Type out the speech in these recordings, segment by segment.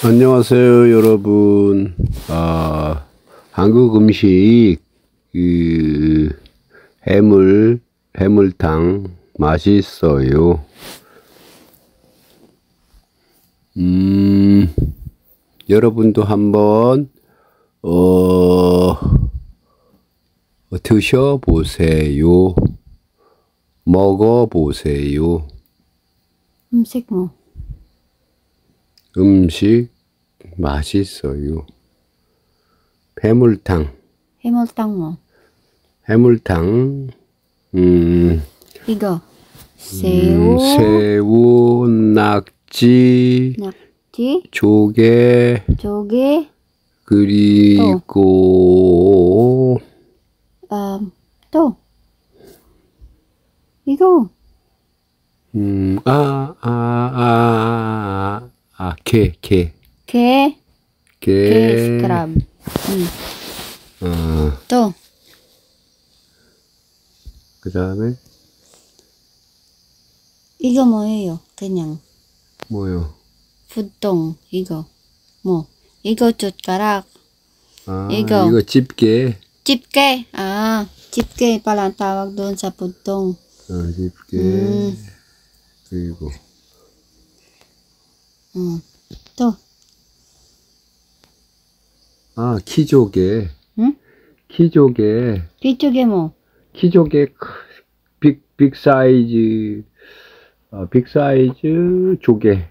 안녕하세요, 여러분. 한국 음식, 해물탕 맛있어요. 여러분도 한번, 드셔보세요. 먹어보세요. 음식 뭐? 음식 맛있어요. 해물탕. 해물탕 뭐? 해물탕. 이거 새우, 새우, 낙지, 조개, 그리고 또 이거 게 스크랍. 또 그 다음에 이거 뭐예요? 그냥 뭐요? 푸동 이거 뭐? 이거 젓가락. 이거 집게. 집게. 집게 pala ang tawag doon sa pudong. 집게. 그리고 또 키조개. 응? 키조개. 이쪽에 뭐? 키조개 빅 사이즈 조개.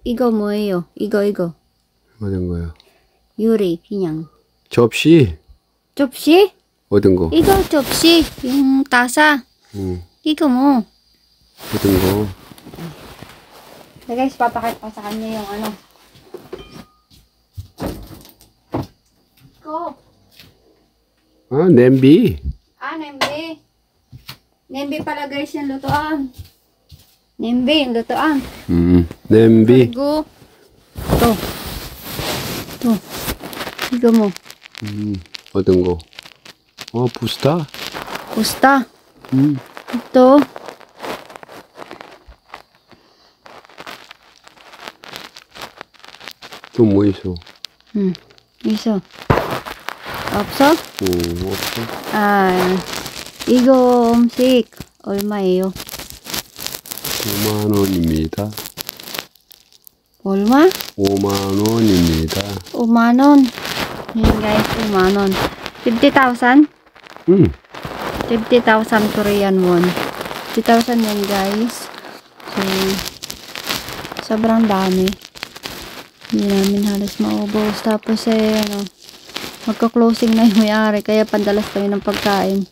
이거 뭐예요? 이거 어떤 거요? 요리 그냥 접시? 어떤 거? 이거 접시 yung tasa. 이거 뭐? 어떤 거? So guys, papakita pa sa kanya yung ano. Go. 냄비. Nembe. Nembe pala guys yung lutoan. Nembe yung lutoan. 냄비. 그리고 또 이거 뭐? 어떤 거? 부스타? 또 또 뭐 있어? 있어. 없어? 없어. 이거 음식 얼마예요? 5만 원입니다. 얼마? 5만 원입니다. 5만 원. Yan guys, 5만 원. 50,000? 50,000 Korean won. 50,000 yan guys. So, sobrang dami. Hindi namin halos maubos. Tapos magka-closing na yung may-ari. Kaya pandalas kami ng pagkain.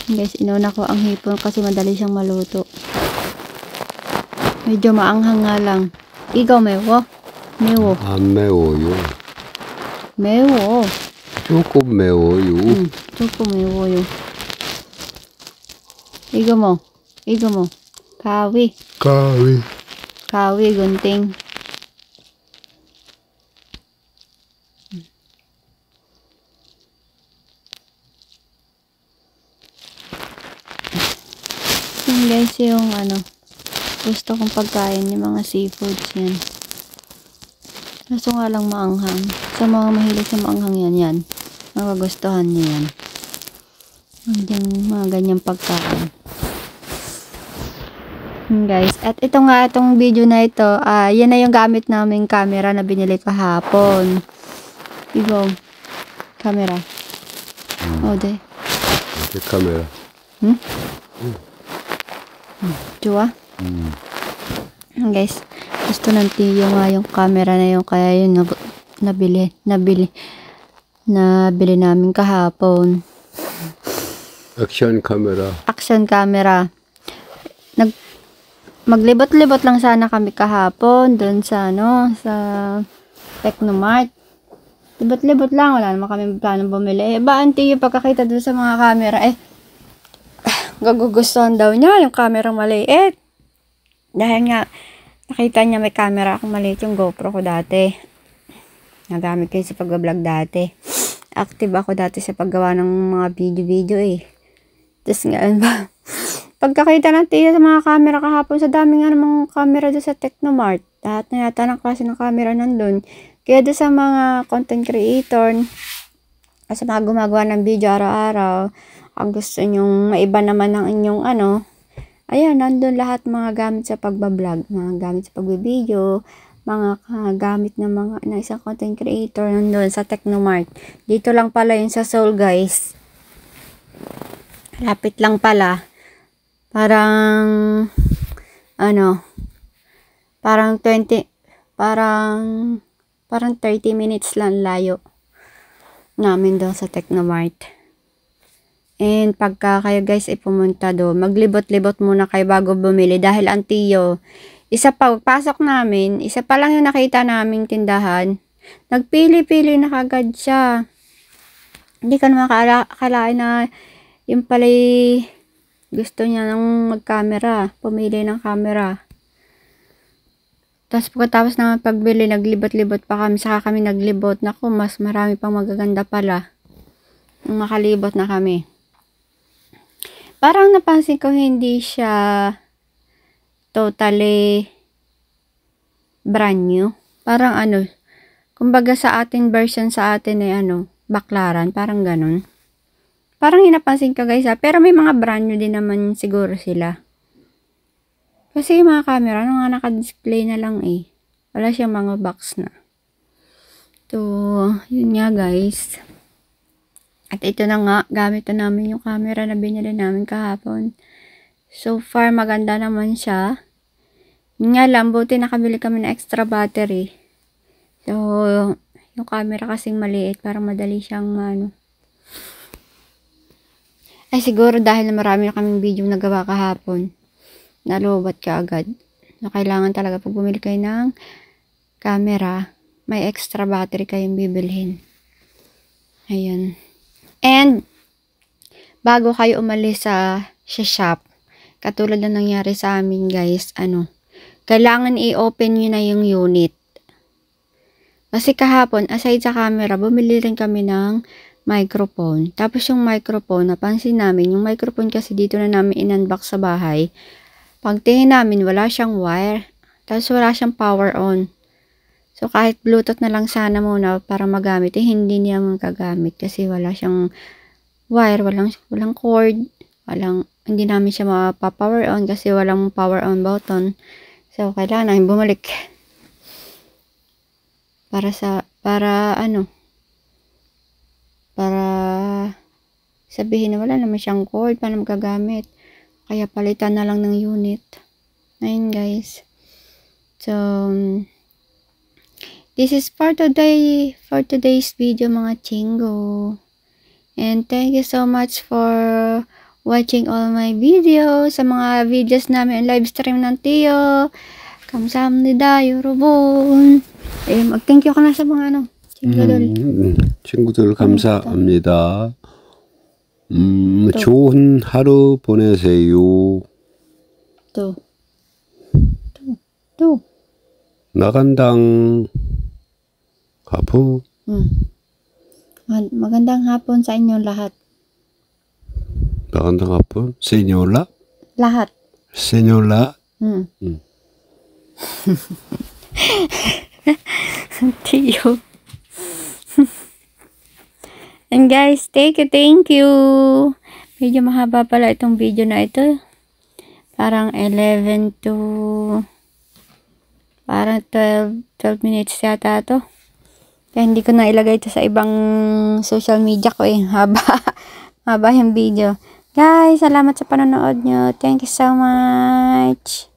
Guys, inuna ko ang hipon kasi madali siyang maluto. Medyo maanghang nga lang. Ikaw 매워? 안 매워요. 매워. 조금 매워요. 조금 매워요. 이거 뭐? 가위 gunting. Yun guys yung gusto kong pagkain yung mga seafoods yan. Kaso nga lang maanghang. Sa mga mahilig sa maanghang yan. Magugustuhan niyo yan. Yung mga ganyang pagkain. Guys, at ito nga itong video na ito, yan na yung gamit naming camera na binili kahapon. Igo. Camera. 어디? 카메라. Chua? Guys, gusto ng tiyo nga yung camera na yun, kaya yun nabili namin kahapon. 액션 camera. Maglibot-libot lang sana kami kahapon doon sa sa Technomart. Libot-libot lang, wala naman kami planong bumili. Auntie, yung pagkakita doon sa mga camera, gagugustuhan daw niya yung camera maliit. Dahil nga, nakita niya may camera akong maliit yung GoPro ko dati. Nagamit ko sa pag-vlog dati. Active ako dati sa paggawa ng mga video Tapos nga, pagkakita ng tiyo sa mga camera kahapon, sa dami nga namang camera doon sa Technomart. Lahat na yata ng klase ng camera nandun. Kaya doon sa mga content creator, sa mga gumagawa ng video araw-araw, ang gusto nyong maiba naman ng inyong ayan, nandun lahat mga gamit sa pagbablog, mga gamit sa pagbibideo, mga gamit ng isang content creator nandun sa Technomart. Dito lang pala yun sa Seoul, guys. Lapit lang pala. Parang parang 30 minutes lang layo namin doon sa Technomart. And pagka kayo guys ay pumunta doon, maglibot-libot muna kayo bago bumili dahil ang tiyo, pagpasok namin, isa pa lang yung nakita naming tindahan, nagpili-pili na kagad siya. Hindi ka naman akalain na yung pala'y gusto niya ng mag-camera, pumili ng camera. Tapos pagkatapos naman pagbili, naglibot-libot pa kami, saka kami naglibot. Naku, mas marami pang magaganda pala nung makalibot na kami. Parang napansin ko hindi siya totally brand new. Parang kumbaga sa atin version sa atin ay baklaran, parang ganun. Parang hinapansin ko guys pero may mga brand new din naman siguro sila. Kasi yung mga camera, naka-display na lang eh. Wala siyang mga box na. So, yun nga guys. At ito na nga, gamit na namin yung camera na binili namin kahapon. So far, maganda naman siya. Yun nga lang, buti nakabili kami ng extra battery. So, yung camera kasing maliit, para madali siyang Ay, siguro dahil na marami na kaming video nagawa kahapon. Nalubat ka agad. Na kailangan talaga pag bumili kayo ng camera, may extra battery kayong bibilhin. Ayun. And, bago kayo umalis sa shop, katulad na nangyari sa amin guys, kailangan i-open nyo na yung unit. Kasi kahapon, aside sa camera, bumili rin kami ng microphone. Tapos yung microphone, napansin namin, yung microphone kasi dito na namin in-unbox sa bahay. Pagtingin namin, wala siyang wire. Tapos wala siyang power on. So, kahit Bluetooth na lang sana muna para magamit, hindi niya magagamit. Kasi wala siyang wire, walang cord. Hindi namin siya mapapower on kasi walang power on button. So, kailangan namin bumalik. Para sabihin na wala naman siyang cord, paano magagamit. Kaya palitan na lang ng unit. Ayun guys. So, this is for today's video mga chingo. And thank you so much for watching all my videos. Sa mga videos namin live stream ng tiyo. 감사합니다 여러분. mag-thank you ka na sa mga 친구들. 친구들 감사합니다. 좋은 하루 보내세요. 또. 나간당 hapon. Magandang hapon sa inyong lahat. 나간당 hapon? Senyola? Lahat. Senyola? Tiyo. And guys, thank you. Medyo mahaba pala itong video na ito. Parang 12 minutes yata ito. Kaya hindi ko na ilagay ito sa ibang social media ko eh. Haba yung video. Guys, salamat sa panonood nyo. Thank you so much.